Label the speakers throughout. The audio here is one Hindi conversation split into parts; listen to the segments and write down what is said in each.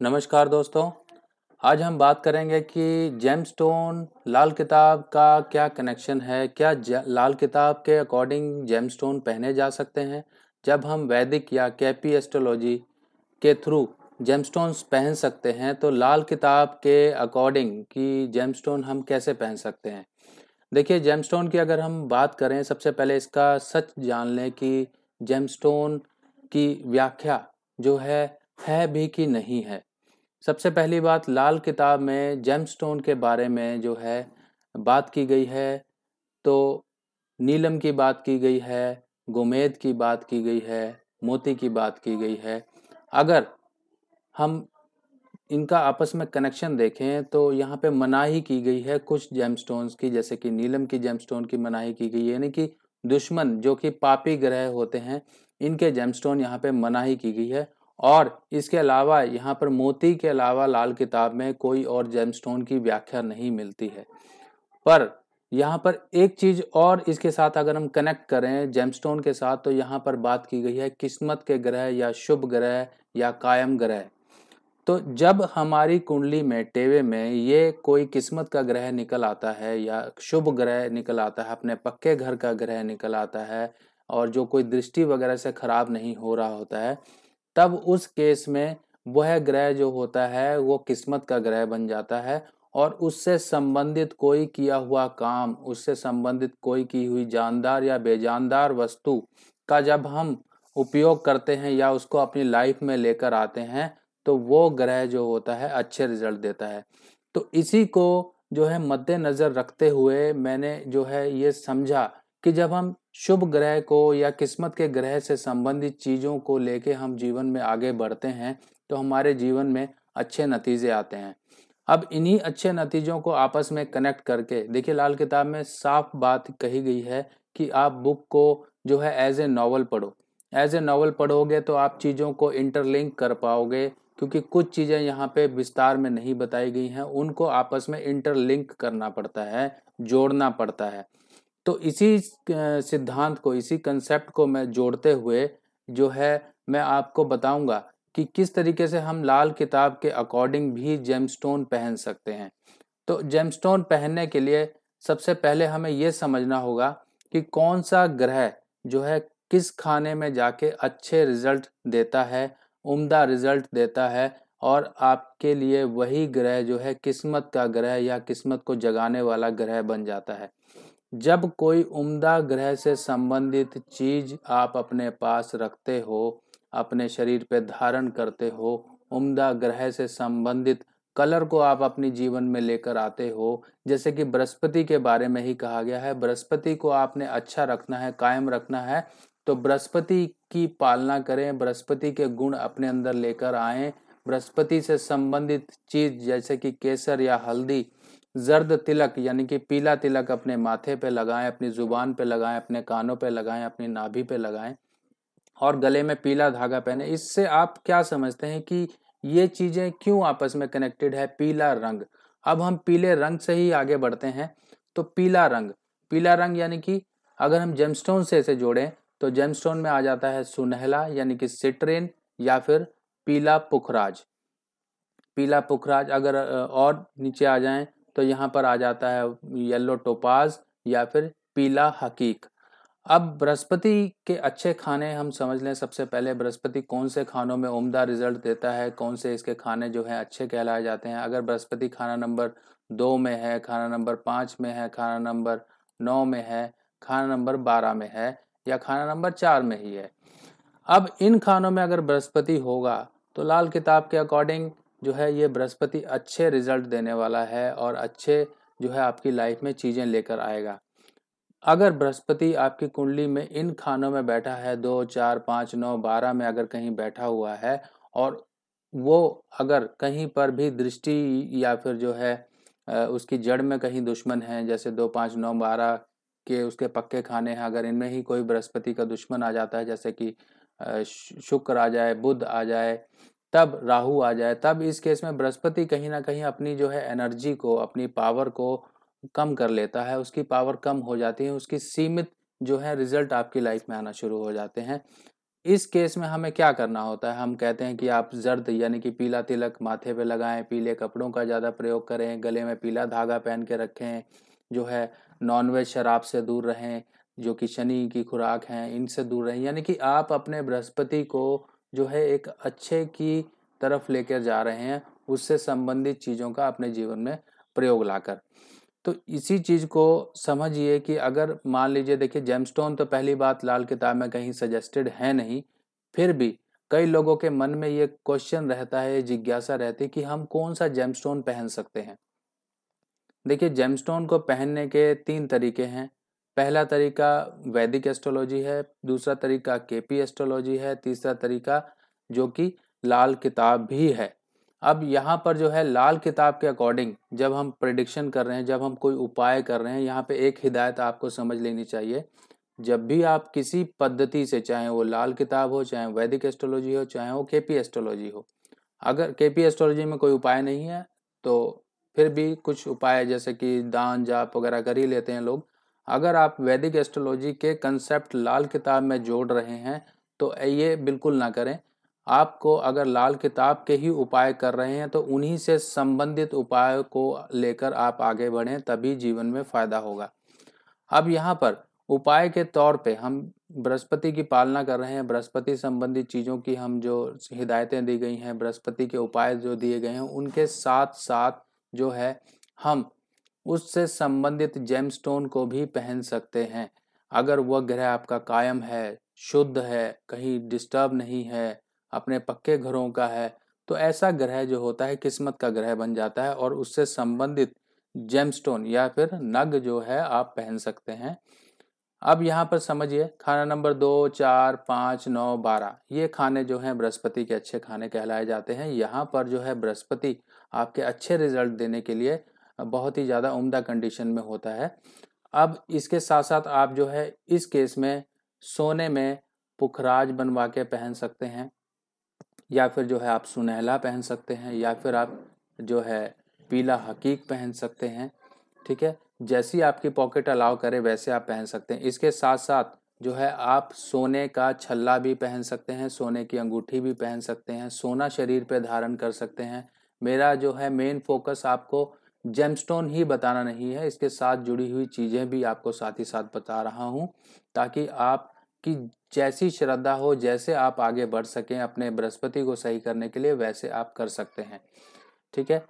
Speaker 1: नमस्कार दोस्तों। आज हम बात करेंगे कि जेमस्टोन लाल किताब का क्या कनेक्शन है। क्या लाल किताब के अकॉर्डिंग जेमस्टोन पहने जा सकते हैं? जब हम वैदिक या केपी एस्ट्रोलॉजी के थ्रू जेमस्टोन्स पहन सकते हैं तो लाल किताब के अकॉर्डिंग कि जेमस्टोन हम कैसे पहन सकते हैं। देखिए, जेमस्टोन की अगर हम बात करें, सबसे पहले इसका सच जान लें कि जेमस्टोन की व्याख्या जो है भी कि नहीं है। सबसे पहली बात, लाल किताब में जेमस्टोन के बारे में जो है बात की गई है तो नीलम की बात की गई है, गोमेद की बात की गई है, मोती की बात की गई है। अगर हम इनका आपस में कनेक्शन देखें तो यहाँ पे मनाही की गई है कुछ जेमस्टोन्स की, जैसे कि नीलम की जेमस्टोन की मनाही की गई है, यानी कि दुश्मन जो कि पापी ग्रह होते हैं इनके जेमस्टोन यहाँ पे मनाही की गई है। और इसके अलावा यहाँ पर मोती के अलावा लाल किताब में कोई और जेमस्टोन की व्याख्या नहीं मिलती है। पर यहाँ पर एक चीज और इसके साथ अगर हम कनेक्ट करें जेमस्टोन के साथ, तो यहाँ पर बात की गई है किस्मत के ग्रह या शुभ ग्रह या कायम ग्रह। तो जब हमारी कुंडली में टेवे में ये कोई किस्मत का ग्रह निकल आता है या शुभ ग्रह निकल आता है, अपने पक्के घर का ग्रह निकल आता है और जो कोई दृष्टि वगैरह से खराब नहीं हो रहा होता है, तब उस केस में वह ग्रह जो होता है वो किस्मत का ग्रह बन जाता है। और उससे संबंधित कोई किया हुआ काम, उससे संबंधित कोई की हुई जानदार या बेजानदार वस्तु का जब हम उपयोग करते हैं या उसको अपनी लाइफ में लेकर आते हैं तो वो ग्रह जो होता है अच्छे रिजल्ट देता है। तो इसी को जो है मद्देनजर रखते हुए मैंने जो है ये समझा कि जब हम शुभ ग्रह को या किस्मत के ग्रह से संबंधित चीजों को लेके हम जीवन में आगे बढ़ते हैं तो हमारे जीवन में अच्छे नतीजे आते हैं। अब इन्हीं अच्छे नतीजों को आपस में कनेक्ट करके देखिए, लाल किताब में साफ बात कही गई है कि आप बुक को जो है एज ए नॉवल पढ़ो। एज ए नॉवल पढ़ोगे तो आप चीज़ों को इंटरलिंक कर पाओगे, क्योंकि कुछ चीज़ें यहाँ पे विस्तार में नहीं बताई गई हैं, उनको आपस में इंटरलिंक करना पड़ता है, जोड़ना पड़ता है। तो इसी सिद्धांत को, इसी कंसेप्ट को मैं जोड़ते हुए जो है मैं आपको बताऊंगा कि किस तरीके से हम लाल किताब के अकॉर्डिंग भी जेमस्टोन पहन सकते हैं। तो जेमस्टोन पहनने के लिए सबसे पहले हमें यह समझना होगा कि कौन सा ग्रह जो है किस खाने में जाके अच्छे रिजल्ट देता है, उम्दा रिजल्ट देता है, और आपके लिए वही ग्रह जो है किस्मत का ग्रह या किस्मत को जगाने वाला ग्रह बन जाता है। जब कोई उम्दा ग्रह से संबंधित चीज आप अपने पास रखते हो, अपने शरीर पे धारण करते हो, उम्दा ग्रह से संबंधित कलर को आप अपनी जीवन में लेकर आते हो, जैसे कि बृहस्पति के बारे में ही कहा गया है, बृहस्पति को आपने अच्छा रखना है, कायम रखना है, तो बृहस्पति की पालना करें, बृहस्पति के गुण अपने अंदर लेकर आएं। बृहस्पति से संबंधित चीज जैसे कि केसर या हल्दी, जर्द तिलक यानी कि पीला तिलक अपने माथे पे लगाएं, अपनी जुबान पे लगाएं, अपने कानों पे लगाएं, अपनी नाभि पे लगाएं और गले में पीला धागा पहने। इससे आप क्या समझते हैं कि ये चीजें क्यों आपस में कनेक्टेड है? पीला रंग। अब हम पीले रंग से ही आगे बढ़ते हैं। तो पीला रंग, पीला रंग यानी कि अगर हम जेमस्टोन से इसे जोड़ें तो जेमस्टोन में आ जाता है सुनहला यानी कि सिट्रिन, या फिर पीला पुखराज। पीला पुखराज अगर और नीचे आ जाएं तो यहाँ पर आ जाता है येलो टोपाज या फिर पीला हकीक। अब बृहस्पति के अच्छे खाने हम समझ लें। सबसे पहले बृहस्पति कौन से खानों में उम्दा रिजल्ट देता है, कौन से इसके खाने जो हैं अच्छे कहलाए जाते हैं। अगर बृहस्पति खाना नंबर 2 में है, खाना नंबर 5 में है, खाना नंबर 9 में है, खाना नंबर 12 में है, या खाना नंबर 4 में ही है। अब इन खानों में अगर बृहस्पति होगा तो लाल किताब के अकॉर्डिंग जो है ये बृहस्पति अच्छे रिजल्ट देने वाला है और अच्छे जो है आपकी लाइफ में चीजें लेकर आएगा। अगर बृहस्पति आपकी कुंडली में इन खानों में बैठा है, 2, 4, 5, 9, 12 में अगर कहीं बैठा हुआ है, और वो अगर कहीं पर भी दृष्टि या फिर जो है उसकी जड़ में कहीं दुश्मन है, जैसे 2, 5, 9, 12 के उसके पक्के खाने हैं, अगर इनमें ही कोई बृहस्पति का दुश्मन आ जाता है, जैसे कि शुक्र आ जाए, बुध आ जाए, तब राहु आ जाए, तब इस केस में बृहस्पति कहीं ना कहीं अपनी जो है एनर्जी को, अपनी पावर को कम कर लेता है। उसकी पावर कम हो जाती है, उसकी सीमित जो है रिजल्ट आपकी लाइफ में आना शुरू हो जाते हैं। इस केस में हमें क्या करना होता है, हम कहते हैं कि आप जर्द यानी कि पीला तिलक माथे पे लगाएं, पीले कपड़ों का ज़्यादा प्रयोग करें, गले में पीला धागा पहन के रखें, जो है नॉनवेज शराब से दूर रहें, जो कि शनि की खुराक हैं इनसे दूर रहें। यानी कि आप अपने बृहस्पति को जो है एक अच्छे की तरफ लेकर जा रहे हैं, उससे संबंधित चीज़ों का अपने जीवन में प्रयोग लाकर। तो इसी चीज़ को समझिए कि अगर मान लीजिए, देखिए जेमस्टोन तो पहली बात लाल किताब में कहीं सजेस्टेड है नहीं, फिर भी कई लोगों के मन में ये क्वेश्चन रहता है, जिज्ञासा रहती है कि हम कौन सा जेमस्टोन पहन सकते हैं। देखिए जेमस्टोन को पहनने के 3 तरीके हैं। पहला तरीका वैदिक एस्ट्रोलॉजी है, दूसरा तरीका केपी एस्ट्रोलॉजी है, तीसरा तरीका जो कि लाल किताब भी है। अब यहाँ पर जो है लाल किताब के अकॉर्डिंग जब हम प्रिडिक्शन कर रहे हैं, जब हम कोई उपाय कर रहे हैं, यहाँ पे एक हिदायत आपको समझ लेनी चाहिए। जब भी आप किसी पद्धति से, चाहे वो लाल किताब हो, चाहे वैदिक एस्ट्रोलॉजी हो, चाहे वो केपी एस्ट्रोलॉजी हो, अगर केपी एस्ट्रोलॉजी में कोई उपाय नहीं है तो फिर भी कुछ उपाय जैसे कि दान जाप वगैरह कर ही लेते हैं लोग। अगर आप वैदिक एस्ट्रोलॉजी के कंसेप्ट लाल किताब में जोड़ रहे हैं तो ये बिल्कुल ना करें। आपको अगर लाल किताब के ही उपाय कर रहे हैं तो उन्हीं से संबंधित उपाय को लेकर आप आगे बढ़ें, तभी जीवन में फायदा होगा। अब यहाँ पर उपाय के तौर पे हम बृहस्पति की पालना कर रहे हैं, बृहस्पति संबंधित चीज़ों की हम जो हिदायतें दी गई हैं, बृहस्पति के उपाय जो दिए गए हैं, उनके साथ साथ जो है हम उससे संबंधित जेमस्टोन को भी पहन सकते हैं। अगर वह ग्रह आपका कायम है, शुद्ध है, कहीं डिस्टर्ब नहीं है, अपने पक्के घरों का है, तो ऐसा ग्रह जो होता है किस्मत का ग्रह बन जाता है और उससे संबंधित जेमस्टोन या फिर नग जो है आप पहन सकते हैं। अब यहाँ पर समझिए, खाना नंबर 2, 4, 5, 9, 12 ये खाने जो हैं बृहस्पति के अच्छे खाने कहलाए जाते हैं। यहाँ पर जो है बृहस्पति आपके अच्छे रिजल्ट देने के लिए बहुत ही ज़्यादा उम्दा कंडीशन में होता है। अब इसके साथ साथ आप जो है इस केस में सोने में पुखराज बनवा के पहन सकते हैं, या फिर जो है आप सुनहला पहन सकते हैं, या फिर आप जो है पीला हकीक पहन सकते हैं। ठीक है, जैसी आपकी पॉकेट अलाउ करे वैसे आप पहन सकते हैं। इसके साथ साथ जो है आप सोने का छल्ला भी पहन सकते हैं, सोने की अंगूठी भी पहन सकते हैं, सोना शरीर पे धारण कर सकते हैं। मेरा जो है मेन फोकस आपको जेमस्टोन ही बताना नहीं है, इसके साथ जुड़ी हुई चीज़ें भी आपको साथ ही साथ बता रहा हूँ, ताकि आपकी जैसी श्रद्धा हो, जैसे आप आगे बढ़ सकें अपने बृहस्पति को सही करने के लिए, वैसे आप कर सकते हैं। ठीक है,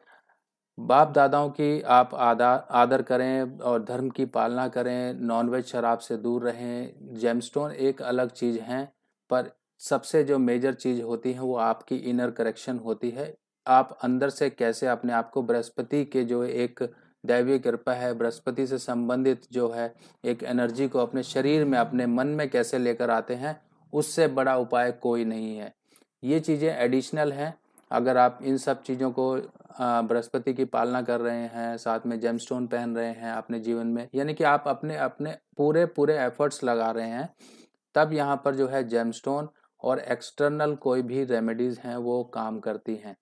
Speaker 1: बाप दादाओं की आप आदर करें और धर्म की पालना करें, नॉनवेज शराब से दूर रहें। जेमस्टोन एक अलग चीज़ हैं, पर सबसे जो मेजर चीज़ होती है वो आपकी इनर करेक्शन होती है। आप अंदर से कैसे अपने आप को बृहस्पति के जो एक दैवीय कृपा है, बृहस्पति से संबंधित जो है एक एनर्जी को अपने शरीर में, अपने मन में कैसे लेकर आते हैं, उससे बड़ा उपाय कोई नहीं है। ये चीज़ें एडिशनल हैं। अगर आप इन सब चीज़ों को बृहस्पति की पालना कर रहे हैं, साथ में जेमस्टोन पहन रहे हैं अपने जीवन में, यानी कि आप अपने अपने पूरे पूरे एफर्ट्स लगा रहे हैं, तब यहाँ पर जो है जेमस्टोन और एक्सटर्नल कोई भी रेमेडीज हैं वो काम करती हैं।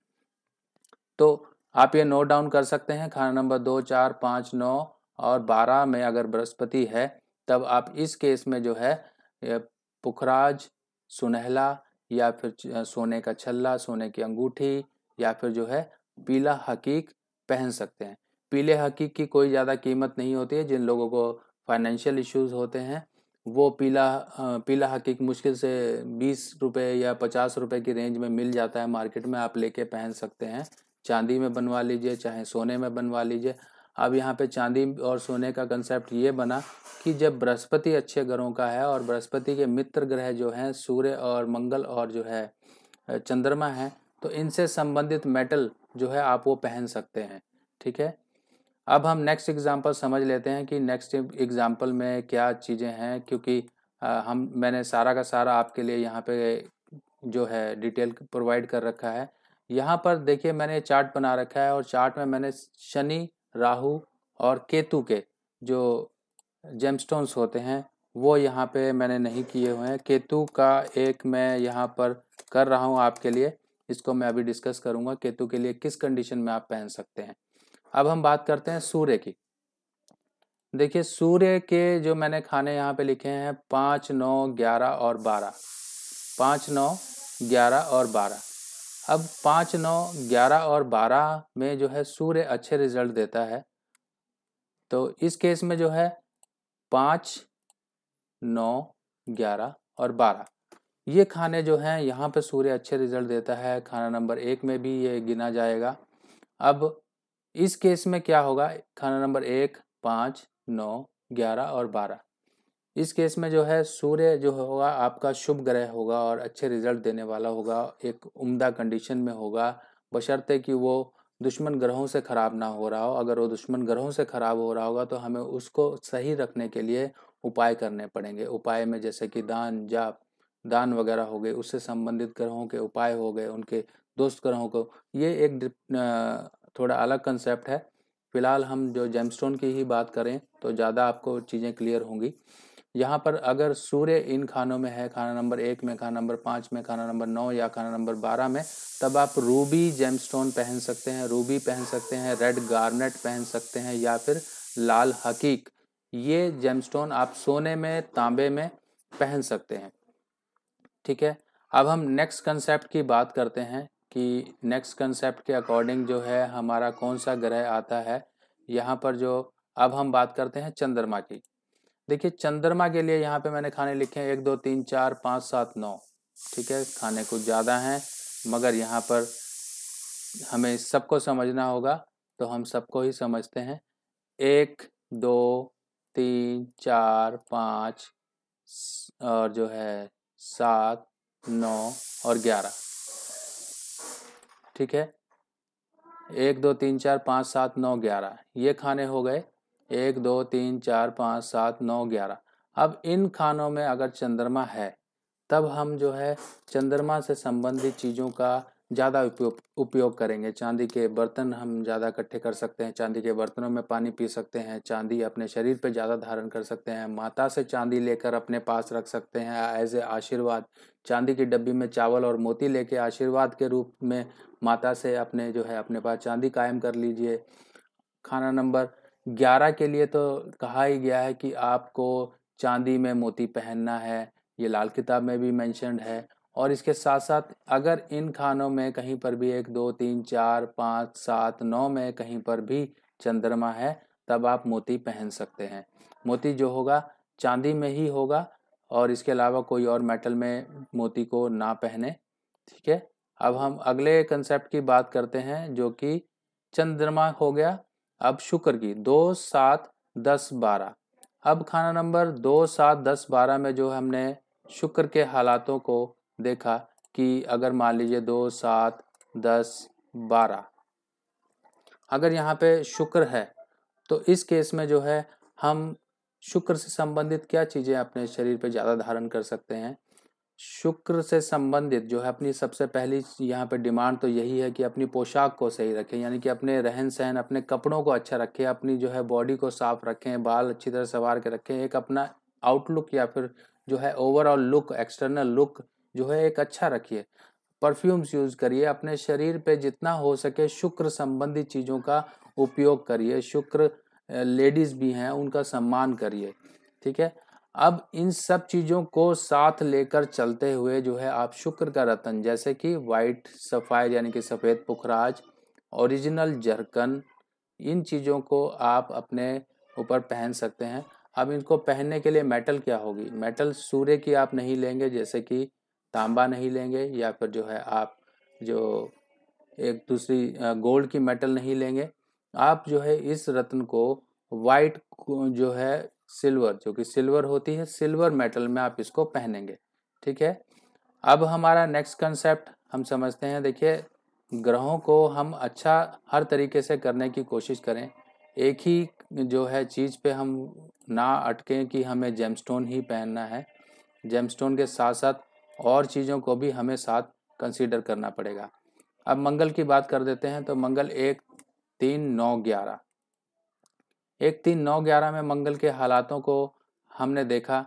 Speaker 1: तो आप ये नोट डाउन कर सकते हैं, खाना नंबर 2, 4, 5, 9 और 12 में अगर बृहस्पति है तब आप इस केस में जो है पुखराज, सुनहला, या फिर सोने का छल्ला, सोने की अंगूठी, या फिर जो है पीला हकीक पहन सकते हैं। पीले हकीक की कोई ज़्यादा कीमत नहीं होती है। जिन लोगों को फाइनेंशियल इश्यूज होते हैं वो पीला हकीक मुश्किल से 20 रुपये या 50 रुपये की रेंज में मिल जाता है मार्केट में, आप लेके पहन सकते हैं। चांदी में बनवा लीजिए चाहे सोने में बनवा लीजिए। अब यहाँ पे चांदी और सोने का कंसेप्ट ये बना कि जब बृहस्पति अच्छे ग्रहों का है और बृहस्पति के मित्र ग्रह जो हैं सूर्य और मंगल और जो है चंद्रमा है, तो इनसे संबंधित मेटल जो है आप वो पहन सकते हैं। ठीक है, अब हम नेक्स्ट एग्जांपल समझ लेते हैं कि नेक्स्ट एग्जांपल में क्या चीज़ें हैं, क्योंकि मैंने सारा का सारा आपके लिए यहाँ पे जो है डिटेल प्रोवाइड कर रखा है। यहाँ पर देखिए मैंने चार्ट बना रखा है और चार्ट में मैंने शनि, राहु और केतु के जो जेमस्टोन्स होते हैं वो यहाँ पे मैंने नहीं किए हुए हैं। केतु का एक मैं यहाँ पर कर रहा हूँ आपके लिए, इसको मैं अभी डिस्कस करूँगा केतु के लिए किस कंडीशन में आप पहन सकते हैं। अब हम बात करते हैं सूर्य की। देखिए सूर्य के जो मैंने खाने यहाँ पे लिखे हैं 5, 9, 11 और 12। 5, 9, 11 और 12। अब 5, 9, 11 और 12 में जो है सूर्य अच्छे रिजल्ट देता है, तो इस केस में जो है 5, 9, 11 और 12 ये खाने जो हैं यहाँ पे सूर्य अच्छे रिजल्ट देता है, खाना नंबर 1 में भी ये गिना जाएगा। अब इस केस में क्या होगा, खाना नंबर 1, 5, 9, 11 और 12 इस केस में जो है सूर्य जो होगा आपका शुभ ग्रह होगा और अच्छे रिजल्ट देने वाला होगा, एक उम्दा कंडीशन में होगा, बशर्ते कि वो दुश्मन ग्रहों से ख़राब ना हो रहा हो। अगर वो दुश्मन ग्रहों से ख़राब हो रहा होगा तो हमें उसको सही रखने के लिए उपाय करने पड़ेंगे। उपाय में जैसे कि दान जाप दान वगैरह हो गए, उससे संबंधित ग्रहों के उपाय हो गए, उनके दोस्त ग्रहों को, ये एक थोड़ा अलग कंसेप्ट है। फिलहाल हम जो जेमस्टोन की ही बात करें तो ज़्यादा आपको चीज़ें क्लियर होंगी। यहाँ पर अगर सूर्य इन खानों में है, खाना नंबर 1 में, खाना नंबर 5 में, खाना नंबर 9 या खाना नंबर 12 में, तब आप रूबी जेमस्टोन पहन सकते हैं, रूबी पहन सकते हैं, रेड गार्नेट पहन सकते हैं या फिर लाल हकीक। ये जेमस्टोन आप सोने में, तांबे में पहन सकते हैं। ठीक है, अब हम नेक्स्ट कंसेप्ट की बात करते हैं कि नेक्स्ट कंसेप्ट के अकॉर्डिंग जो है हमारा कौन सा ग्रह आता है। यहाँ पर जो अब हम बात करते हैं चंद्रमा की। देखिए चंद्रमा के लिए यहाँ पे मैंने खाने लिखे हैं 1, 2, 3, 4, 5, 7, 9। ठीक है, खाने कुछ ज़्यादा हैं मगर यहाँ पर हमें सबको समझना होगा, तो हम सबको ही समझते हैं। 1, 2, 3, 4, 5 और जो है 7, 9 और 11। ठीक है, 1, 2, 3, 4, 5, 7, 9, 11 ये खाने हो गए। 1, 2, 3, 4, 5, 7, 9, 11। अब इन खानों में अगर चंद्रमा है तब हम जो है चंद्रमा से संबंधित चीज़ों का ज़्यादा उपयोग करेंगे। चांदी के बर्तन हम ज़्यादा इकट्ठे कर सकते हैं, चांदी के बर्तनों में पानी पी सकते हैं, चांदी अपने शरीर पे ज़्यादा धारण कर सकते हैं, माता से चांदी लेकर अपने पास रख सकते हैं एज ए आशीर्वाद। चांदी की डब्बी में चावल और मोती लेके आशीर्वाद के रूप में माता से अपने जो है अपने पास चांदी कायम कर लीजिए। खाना नंबर 11 के लिए तो कहा ही गया है कि आपको चांदी में मोती पहनना है, ये लाल किताब में भी मेंशन्ड है। और इसके साथ साथ अगर इन खानों में कहीं पर भी 1, 2, 3, 4, 5, 7, 9 में कहीं पर भी चंद्रमा है तब आप मोती पहन सकते हैं। मोती जो होगा चांदी में ही होगा और इसके अलावा कोई और मेटल में मोती को ना पहने। ठीक है, अब हम अगले कंसेप्ट की बात करते हैं जो कि चंद्रमा हो गया। अब शुक्र की 2, 7, 10, 12। अब खाना नंबर 2, 7, 10, 12 में जो हमने शुक्र के हालातों को देखा कि अगर मान लीजिए 2, 7, 10, 12 अगर यहाँ पे शुक्र है तो इस केस में जो है हम शुक्र से संबंधित क्या चीज़ें अपने शरीर पे ज़्यादा धारण कर सकते हैं। शुक्र से संबंधित जो है अपनी सबसे पहली यहाँ पे डिमांड तो यही है कि अपनी पोशाक को सही रखें, यानी कि अपने रहन सहन, अपने कपड़ों को अच्छा रखें, अपनी जो है बॉडी को साफ रखें, बाल अच्छी तरह संवार के रखें, एक अपना आउटलुक या फिर जो है ओवरऑल लुक, एक्सटर्नल लुक जो है एक अच्छा रखिए। परफ्यूम्स यूज़ करिए, अपने शरीर पे जितना हो सके शुक्र संबंधित चीज़ों का उपयोग करिए। शुक्र लेडीज़ भी हैं उनका सम्मान करिए। ठीक है, अब इन सब चीज़ों को साथ लेकर चलते हुए जो है आप शुक्र का रत्न जैसे कि वाइट सफ़ायर यानी कि सफ़ेद पुखराज, ओरिजिनल जरकन, इन चीज़ों को आप अपने ऊपर पहन सकते हैं। अब इनको पहनने के लिए मेटल क्या होगी, मेटल सूर्य की आप नहीं लेंगे, जैसे कि तांबा नहीं लेंगे या फिर जो है आप जो एक दूसरी गोल्ड की मेटल नहीं लेंगे। आप जो है इस रत्न को वाइट जो है सिल्वर, जो कि सिल्वर होती है, सिल्वर मेटल में आप इसको पहनेंगे। ठीक है, अब हमारा नेक्स्ट कंसेप्ट हम समझते हैं। देखिए ग्रहों को हम अच्छा हर तरीके से करने की कोशिश करें, एक ही जो है चीज़ पे हम ना अटकें कि हमें जेमस्टोन ही पहनना है। जेमस्टोन के साथ साथ और चीज़ों को भी हमें साथ कंसीडर करना पड़ेगा। अब मंगल की बात कर देते हैं, तो मंगल 1, 3, 9, 11 1, 3, 9, 11 में मंगल के हालातों को हमने देखा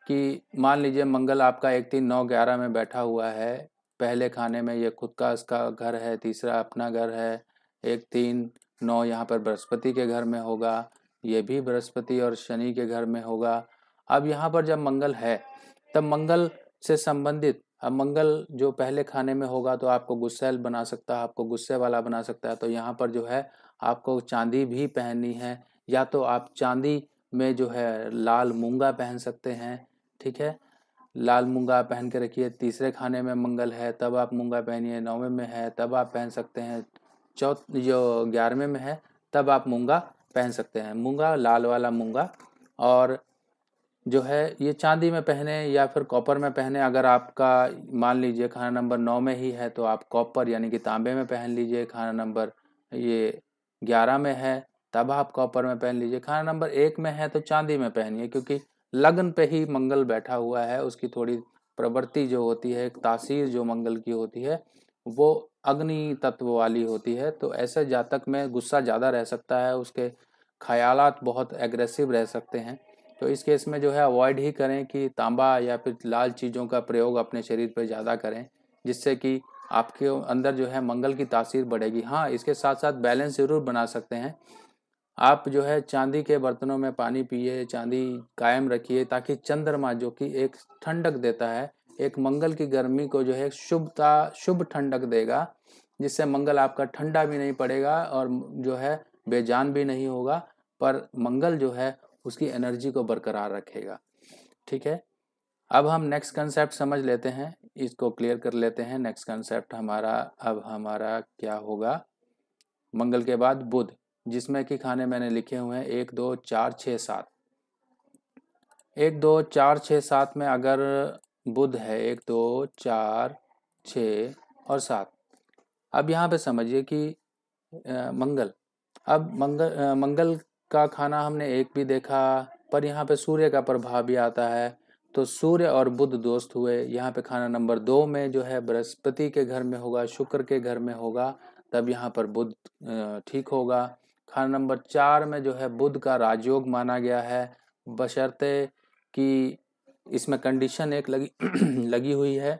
Speaker 1: कि मान लीजिए मंगल आपका 1, 3, 9, 11 में बैठा हुआ है। पहले खाने में ये खुद का इसका घर है, तीसरा अपना घर है। 1, 3, 9 यहाँ पर बृहस्पति के घर में होगा, ये भी बृहस्पति और शनि के घर में होगा। अब यहाँ पर जब मंगल है तब मंगल से संबंधित अब मंगल जो पहले खाने में होगा तो आपको गुस्सैल बना सकता है, आपको गुस्से वाला बना सकता है। तो यहाँ पर जो है आपको चांदी भी पहननी है, या तो आप चांदी में जो है लाल मूंगा पहन सकते हैं। ठीक है, लाल मूंगा पहन के रखिए। तीसरे खाने में मंगल है तब आप मूंगा पहनिए, 9वें में है तब आप पहन सकते हैं, जो 11वें में है तब आप मूंगा पहन सकते हैं, मूंगा लाल वाला मूंगा। और जो है ये चांदी में पहने या फिर कॉपर में पहने। अगर आपका मान लीजिए खाना नंबर 9 में ही है तो आप कॉपर यानी कि तांबे में पहन लीजिए। खाना नंबर ये 11 में है तब आप कॉपर में पहन लीजिए। खाना नंबर 1 में है तो चांदी में पहनिए, क्योंकि लगन पे ही मंगल बैठा हुआ है। उसकी थोड़ी प्रवृत्ति जो होती है, एक तासीर जो मंगल की होती है वो अग्नि तत्व वाली होती है। तो ऐसे जातक में गुस्सा ज़्यादा रह सकता है, उसके ख्यालात बहुत एग्रेसिव रह सकते हैं। तो इस केस में जो है अवॉइड ही करें कि तांबा या फिर लाल चीज़ों का प्रयोग अपने शरीर पर ज़्यादा करें, जिससे कि आपके अंदर जो है मंगल की तासीर बढ़ेगी। हाँ, इसके साथ साथ बैलेंस ज़रूर बना सकते हैं। आप जो है चांदी के बर्तनों में पानी पिए, चांदी कायम रखिए, ताकि चंद्रमा जो कि एक ठंडक देता है, एक मंगल की गर्मी को जो है शुभ ठंडक देगा, जिससे मंगल आपका ठंडा भी नहीं पड़ेगा और जो है बेजान भी नहीं होगा, पर मंगल जो है उसकी एनर्जी को बरकरार रखेगा। ठीक है, अब हम नेक्स्ट कंसेप्ट समझ लेते हैं, इसको क्लियर कर लेते हैं। नेक्स्ट कंसेप्ट हमारा क्या होगा, मंगल के बाद बुध, जिसमें कि खाने मैंने लिखे हुए हैं 1 2 4 6 7। 1 2 4 6 7 में अगर बुध है 1 2 4 6 और 7। अब यहाँ पे समझिए कि मंगल, अब मंगल का खाना हमने एक भी देखा, पर यहाँ पे सूर्य का प्रभाव भी आता है। तो सूर्य और बुध दोस्त हुए। यहाँ पे खाना नंबर 2 में जो है बृहस्पति के घर में होगा, शुक्र के घर में होगा, तब यहाँ पर बुध ठीक होगा। खाना नंबर 4 में जो है बुध का राजयोग माना गया है, बशर्ते कि इसमें कंडीशन एक लगी हुई है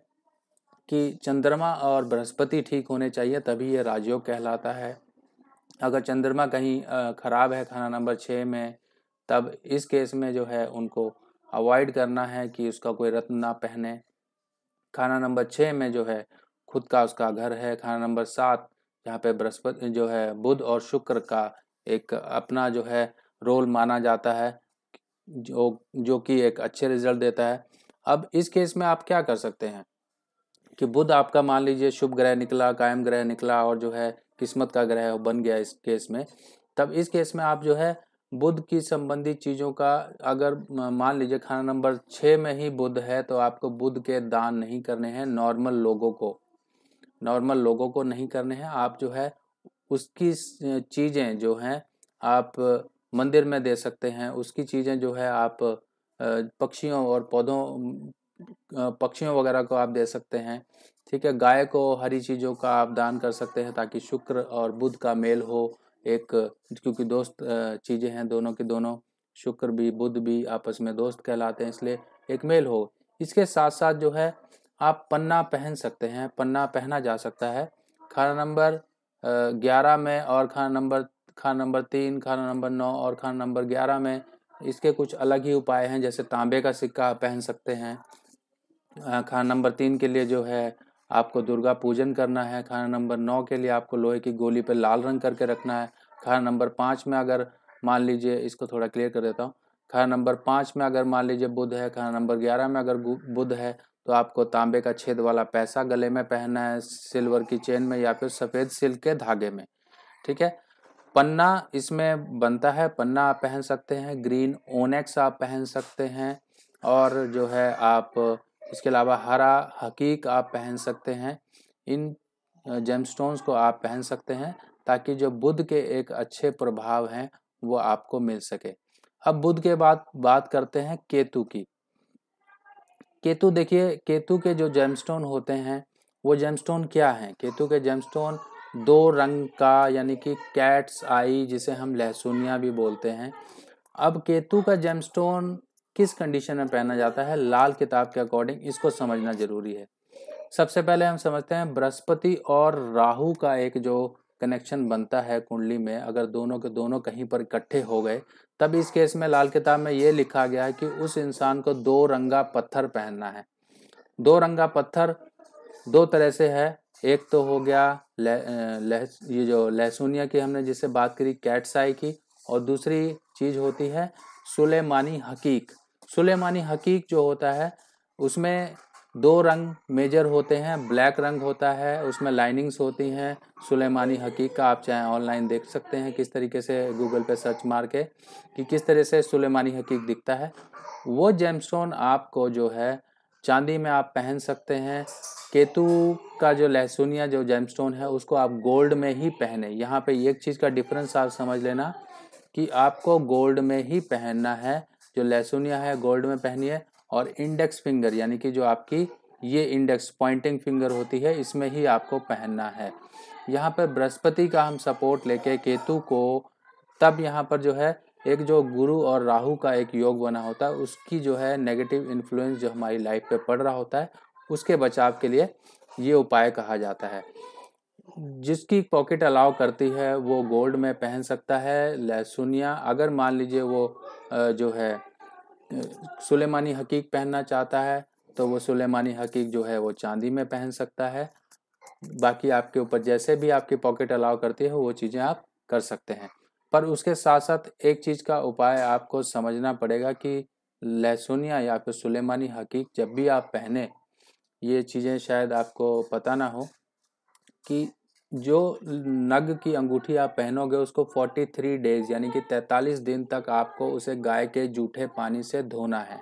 Speaker 1: कि चंद्रमा और बृहस्पति ठीक होने चाहिए, तभी ये राजयोग कहलाता है। अगर चंद्रमा कहीं खराब है खाना नंबर 6 में, तब इस केस में जो है उनको अवॉइड करना है कि उसका कोई रत्न ना पहने। खाना नंबर 6 में जो है खुद का उसका घर है। खाना नंबर 7 जहाँ पे बृहस्पति जो है बुध और शुक्र का एक अपना जो है रोल माना जाता है, जो कि एक अच्छे रिजल्ट देता है। अब इस केस में आप क्या कर सकते हैं कि बुध आपका मान लीजिए शुभ ग्रह निकला, कायम ग्रह निकला और जो है किस्मत का ग्रह बन गया इस केस में, तब इस केस में आप जो है बुध की संबंधित चीज़ों का, अगर मान लीजिए खाना नंबर 6 में ही बुध है तो आपको बुध के दान नहीं करने हैं। नॉर्मल लोगों को नहीं करने हैं। आप जो है उसकी चीज़ें जो हैं आप मंदिर में दे सकते हैं। उसकी चीज़ें जो है आप पक्षियों और पक्षियों वगैरह को आप दे सकते हैं। ठीक है, गाय को हरी चीज़ों का आप दान कर सकते हैं, ताकि शुक्र और बुध का मेल हो एक, क्योंकि दोस्त चीज़ें हैं दोनों की दोनों, शुक्र भी बुध भी आपस में दोस्त कहलाते हैं, इसलिए एक मेल हो। इसके साथ साथ जो है आप पन्ना पहन सकते हैं, पन्ना पहना जा सकता है खाना नंबर 11 में और खाना नंबर 3, खाना नंबर 9 और खाना नंबर 11 में। इसके कुछ अलग ही उपाय हैं, जैसे तांबे का सिक्का पहन सकते हैं। खाना नंबर 3 के लिए जो है आपको दुर्गा पूजन करना है। खाना नंबर 9 के लिए आपको लोहे की गोली पे लाल रंग करके रखना है। खाना नंबर 5 में अगर मान लीजिए, इसको थोड़ा क्लियर कर देता हूँ, खाना नंबर 5 में अगर मान लीजिए बुध है, खाना नंबर 11 में अगर बुध है, तो आपको तांबे का छेद वाला पैसा गले में पहनना है, सिल्वर की चेन में या फिर सफ़ेद सिल्क के धागे में। ठीक है, पन्ना इसमें बनता है, पन्ना आप पहन सकते हैं। ग्रीन ओनेक्स आप पहन सकते हैं, और जो है आप इसके अलावा हरा हकीक आप पहन सकते हैं। इन जेमस्टोन्स को आप पहन सकते हैं, ताकि जो बुध के एक अच्छे प्रभाव हैं वो आपको मिल सके। अब बुध के बाद बात करते हैं केतु की। केतु देखिए, केतु के जो जेमस्टोन होते हैं वो जेमस्टोन क्या हैं? केतु के जेमस्टोन 2 रंग का, यानी कि कैट्स आई, जिसे हम लहसुनिया भी बोलते हैं। अब केतु का जेमस्टोन किस कंडीशन में पहना जाता है लाल किताब के अकॉर्डिंग, इसको समझना जरूरी है। सबसे पहले हम समझते हैं बृहस्पति और राहु का एक जो कनेक्शन बनता है कुंडली में, अगर दोनों के दोनों कहीं पर इकट्ठे हो गए, तब इस केस में लाल किताब में ये लिखा गया है कि उस इंसान को 2 रंगा पत्थर पहनना है। दो रंगा पत्थर दो तरह से है, एक तो हो गया ये जो लहसुनिया की हमने जिससे बात करी कैट्स आई की, और दूसरी चीज होती है सुलेमानी हकीक। सुलेमानी हकीक जो होता है उसमें दो रंग मेजर होते हैं, ब्लैक रंग होता है, उसमें लाइनिंग्स होती हैं। सुलेमानी हकीक का आप चाहे ऑनलाइन देख सकते हैं किस तरीके से, गूगल पे सर्च मार के, कि किस तरह से सुलेमानी हकीक दिखता है। वो जेमस्टोन आपको जो है चांदी में आप पहन सकते हैं। केतु का जो लहसुनिया जो जेमस्टोन है उसको आप गोल्ड में ही पहने। यहाँ पे एक चीज़ का डिफरेंस आप समझ लेना कि आपको गोल्ड में ही पहनना है। जो लहसुनिया है गोल्ड में पहनिए, और इंडेक्स फिंगर यानी कि जो आपकी ये इंडेक्स पॉइंटिंग फिंगर होती है इसमें ही आपको पहनना है। यहाँ पर बृहस्पति का हम सपोर्ट लेके केतु को, तब यहाँ पर जो है एक जो गुरु और राहु का एक योग बना होता है उसकी जो है नेगेटिव इन्फ्लुएंस जो हमारी लाइफ पे पड़ रहा होता है उसके बचाव के लिए ये उपाय कहा जाता है। जिसकी पॉकेट अलाउ करती है वो गोल्ड में पहन सकता है लहसुनिया। अगर मान लीजिए वो जो है सुलेमानी हकीक पहनना चाहता है तो वो सुलेमानी हकीक जो है वो चांदी में पहन सकता है। बाकी आपके ऊपर जैसे भी आपकी पॉकेट अलाउ करती है वो चीज़ें आप कर सकते हैं। पर उसके साथ साथ एक चीज़ का उपाय आपको समझना पड़ेगा कि लहसुनिया या फिर सुलेमानी हकीक जब भी आप पहने, ये चीज़ें शायद आपको पता ना हो कि जो नग की अंगूठी आप पहनोगे उसको 43 डेज यानी कि 43 दिन तक आपको उसे गाय के जूठे पानी से धोना है।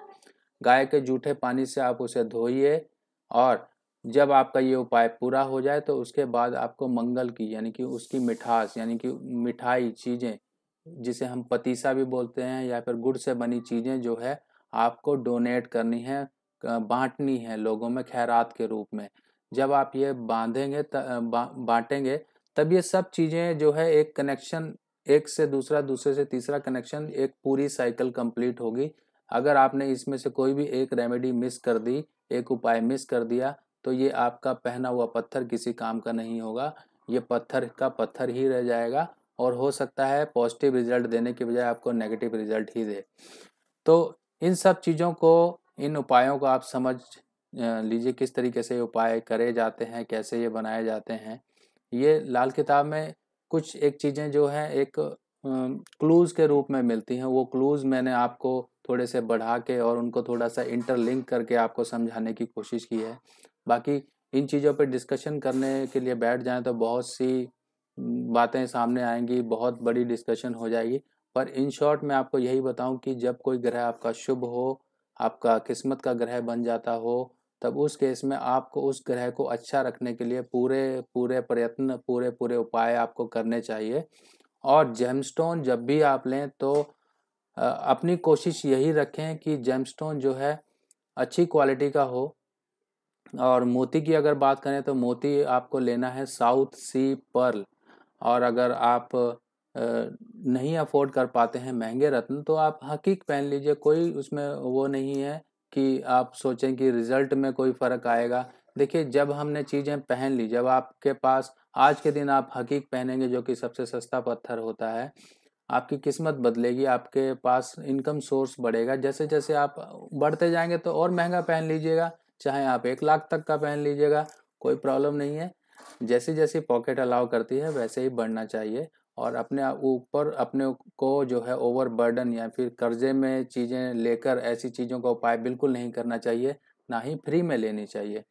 Speaker 1: गाय के जूठे पानी से आप उसे धोइए, और जब आपका ये उपाय पूरा हो जाए तो उसके बाद आपको मंगल की यानी कि उसकी मिठास यानी कि मिठाई चीज़ें जिसे हम पतीसा भी बोलते हैं या फिर गुड़ से बनी चीज़ें जो है आपको डोनेट करनी है, बांटनी है लोगों में खैरात के रूप में। जब आप ये बांधेंगे बांटेंगे तब ये सब चीज़ें जो है एक कनेक्शन, एक से दूसरा दूसरे से तीसरा कनेक्शन, एक पूरी साइकिल कंप्लीट होगी। अगर आपने इसमें से कोई भी एक रेमेडी मिस कर दी, एक उपाय मिस कर दिया, तो ये आपका पहना हुआ पत्थर किसी काम का नहीं होगा। ये पत्थर का पत्थर ही रह जाएगा और हो सकता है पॉजिटिव रिजल्ट देने के बजाय आपको नेगेटिव रिजल्ट ही दे। तो इन सब चीज़ों को, इन उपायों को आप समझ लीजिए किस तरीके से उपाय करे जाते हैं, कैसे ये बनाए जाते हैं। ये लाल किताब में कुछ एक चीज़ें जो हैं एक क्लूज़ के रूप में मिलती हैं। वो क्लूज़ मैंने आपको थोड़े से बढ़ा के और उनको थोड़ा सा इंटरलिंक करके आपको समझाने की कोशिश की है। बाकी इन चीज़ों पर डिस्कशन करने के लिए बैठ जाएं तो बहुत सी बातें सामने आएंगी, बहुत बड़ी डिस्कशन हो जाएगी। पर इन शॉर्ट मैं आपको यही बताऊं कि जब कोई ग्रह आपका शुभ हो, आपका किस्मत का ग्रह बन जाता हो, तब उस केस में आपको उस ग्रह को अच्छा रखने के लिए पूरे पूरे प्रयत्न, पूरे पूरे उपाय आपको करने चाहिए। और जेमस्टोन जब भी आप लें तो अपनी कोशिश यही रखें कि जेमस्टोन जो है अच्छी क्वालिटी का हो। और मोती की अगर बात करें तो मोती आपको लेना है साउथ सी पर्ल। और अगर आप नहीं अफोर्ड कर पाते हैं महंगे रत्न तो आप हकीक पहन लीजिए, कोई उसमें वो नहीं है कि आप सोचें कि रिजल्ट में कोई फ़र्क आएगा। देखिए जब हमने चीज़ें पहन ली, जब आपके पास आज के दिन आप हकीक पहनेंगे जो कि सबसे सस्ता पत्थर होता है, आपकी किस्मत बदलेगी, आपके पास इनकम सोर्स बढ़ेगा। जैसे जैसे आप बढ़ते जाएंगे तो और महंगा पहन लीजिएगा, चाहे आप 1 लाख तक का पहन लीजिएगा, कोई प्रॉब्लम नहीं है। जैसी जैसी पॉकेट अलाउ करती है वैसे ही बढ़ना चाहिए। और अपने ऊपर अपने को जो है ओवर बर्डन या फिर कर्जे में चीज़ें लेकर ऐसी चीज़ों का उपाय बिल्कुल नहीं करना चाहिए, ना ही फ्री में लेनी चाहिए।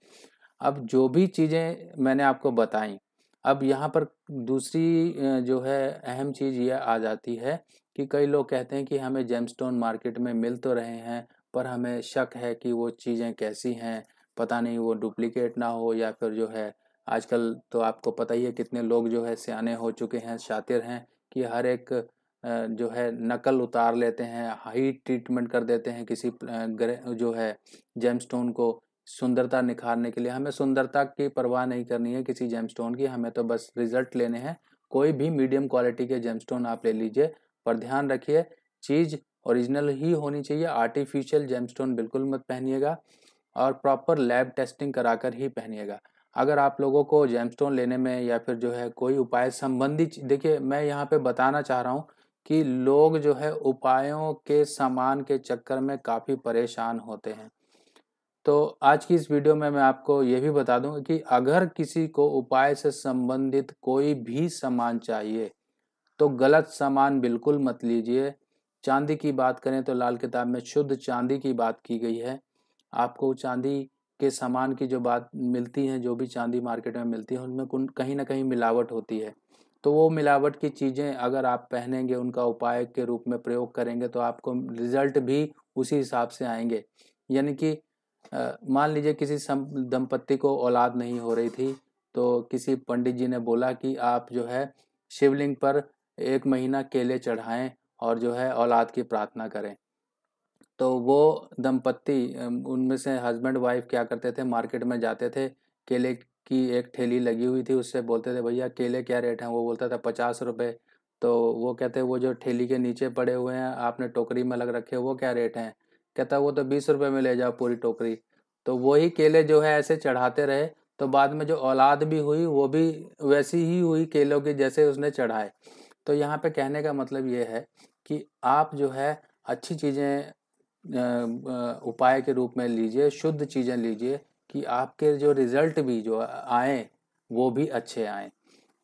Speaker 1: अब जो भी चीज़ें मैंने आपको बताई, अब यहाँ पर दूसरी जो है अहम चीज़ ये आ जाती है कि कई लोग कहते हैं कि हमें जेमस्टोन मार्केट में मिल तो रहे हैं पर हमें शक है कि वो चीज़ें कैसी हैं, पता नहीं वो डुप्लीकेट ना हो, या फिर जो है आजकल तो आपको पता ही है कितने लोग जो है सियाने हो चुके हैं, शातिर हैं, कि हर एक जो है नकल उतार लेते हैं, हाई ट्रीटमेंट कर देते हैं किसी जो है जेमस्टोन को सुंदरता निखारने के लिए। हमें सुंदरता की परवाह नहीं करनी है किसी जेमस्टोन की, हमें तो बस रिजल्ट लेने हैं। कोई भी मीडियम क्वालिटी के जेमस्टोन आप ले लीजिए, पर ध्यान रखिए चीज़ ओरिजिनल ही होनी चाहिए। आर्टिफिशियल जेमस्टोन बिल्कुल मत पहनिएगा, और प्रॉपर लैब टेस्टिंग कराकर ही पहनिएगा। अगर आप लोगों को जेमस्टोन लेने में या फिर जो है कोई उपाय संबंधी, देखिए मैं यहाँ पे बताना चाह रहा हूँ कि लोग जो है उपायों के सामान के चक्कर में काफ़ी परेशान होते हैं। तो आज की इस वीडियो में मैं आपको ये भी बता दूं कि अगर किसी को उपाय से संबंधित कोई भी सामान चाहिए तो गलत सामान बिल्कुल मत लीजिए। चांदी की बात करें तो लाल किताब में शुद्ध चांदी की बात की गई है। आपको चांदी के सामान की जो बात मिलती है, जो भी चांदी मार्केट में मिलती है, उनमें कहीं ना कहीं मिलावट होती है। तो वो मिलावट की चीज़ें अगर आप पहनेंगे, उनका उपाय के रूप में प्रयोग करेंगे तो आपको रिजल्ट भी उसी हिसाब से आएंगे। यानी कि मान लीजिए किसी दंपत्ति को औलाद नहीं हो रही थी, तो किसी पंडित जी ने बोला कि आप जो है शिवलिंग पर 1 महीना केले चढ़ाएं और जो है औलाद की प्रार्थना करें। तो वो दंपत्ति, उनमें से हस्बैंड वाइफ क्या करते थे, मार्केट में जाते थे, केले की एक ठेली लगी हुई थी, उससे बोलते थे भैया केले क्या रेट है। वो बोलता था 50 रुपये। तो वो कहते वो जो ठेली के नीचे पड़े हुए हैं आपने टोकरी में लग रखे वो क्या रेट हैं। कहता वो तो 20 रुपये में ले जाओ पूरी टोकरी। तो वही केले जो है ऐसे चढ़ाते रहे, तो बाद में जो औलाद भी हुई वो भी वैसी ही हुई केलों की जैसे उसने चढ़ाए। तो यहाँ पे कहने का मतलब ये है कि आप जो है अच्छी चीज़ें उपाय के रूप में लीजिए, शुद्ध चीज़ें लीजिए कि आपके जो रिजल्ट भी जो आए वो भी अच्छे आए।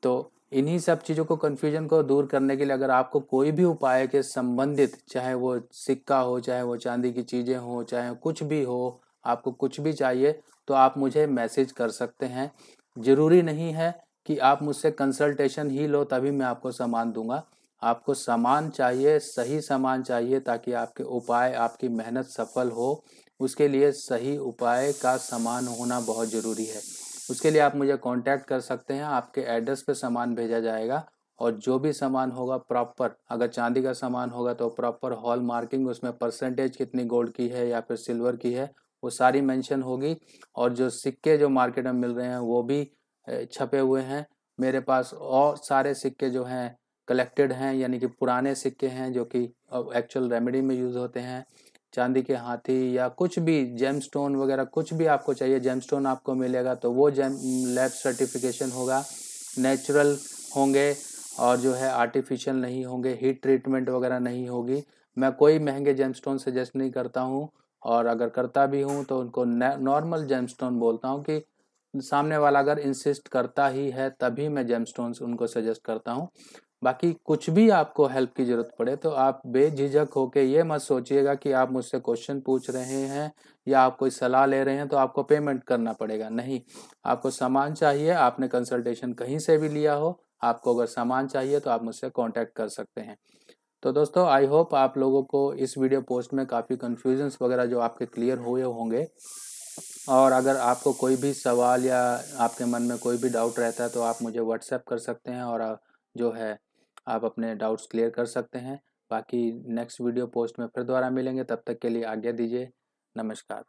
Speaker 1: तो इन्हीं सब चीज़ों को, कन्फ्यूजन को दूर करने के लिए अगर आपको कोई भी उपाय के संबंधित, चाहे वो सिक्का हो, चाहे वो चांदी की चीज़ें हो, चाहे कुछ भी हो, आपको कुछ भी चाहिए तो आप मुझे मैसेज कर सकते हैं। ज़रूरी नहीं है कि आप मुझसे कंसल्टेशन ही लो तभी मैं आपको सामान दूंगा। आपको सामान चाहिए, सही सामान चाहिए, ताकि आपके उपाय, आपकी मेहनत सफल हो। उसके लिए सही उपाय का सामान होना बहुत ज़रूरी है। उसके लिए आप मुझे कांटेक्ट कर सकते हैं, आपके एड्रेस पे सामान भेजा जाएगा। और जो भी सामान होगा प्रॉपर, अगर चांदी का सामान होगा तो प्रॉपर हॉल मार्किंग, उसमें परसेंटेज कितनी गोल्ड की है या फिर सिल्वर की है वो सारी मेंशन होगी। और जो सिक्के जो मार्केट में मिल रहे हैं वो भी छपे हुए हैं मेरे पास। और सारे सिक्के जो हैं कलेक्टेड हैं, यानी कि पुराने सिक्के हैं जो कि एक्चुअल रेमेडी में यूज़ होते हैं। चांदी के हाथी या कुछ भी जेम स्टोन वगैरह कुछ भी आपको चाहिए, जेम स्टोन आपको मिलेगा तो वो जेम लैब सर्टिफिकेशन होगा, नेचुरल होंगे और जो है आर्टिफिशियल नहीं होंगे, हीट ट्रीटमेंट वगैरह नहीं होगी। मैं कोई महंगे जेम स्टोन सजेस्ट नहीं करता हूँ, और अगर करता भी हूँ तो उनको नॉर्मल जेम स्टोन बोलता हूँ कि सामने वाला अगर इंसिस्ट करता ही है तभी मैं जेम स्टोन्स उनको सजेस्ट करता हूँ। बाकी कुछ भी आपको हेल्प की ज़रूरत पड़े तो आप बेझिझक होके ये मत सोचिएगा कि आप मुझसे क्वेश्चन पूछ रहे हैं या आप कोई सलाह ले रहे हैं तो आपको पेमेंट करना पड़ेगा। नहीं, आपको सामान चाहिए, आपने कंसल्टेशन कहीं से भी लिया हो, आपको अगर सामान चाहिए तो आप मुझसे कांटेक्ट कर सकते हैं। तो दोस्तों, आई होप आप लोगों को इस वीडियो पोस्ट में काफ़ी कन्फ्यूजन्स वगैरह जो आपके क्लियर हुए होंगे। और अगर आपको कोई भी सवाल या आपके मन में कोई भी डाउट रहता है तो आप मुझे व्हाट्सएप कर सकते हैं, और जो है आप अपने डाउट्स क्लियर कर सकते हैं। बाकी नेक्स्ट वीडियो पोस्ट में फिर दोबारा मिलेंगे, तब तक के लिए आज्ञा दीजिए। नमस्कार।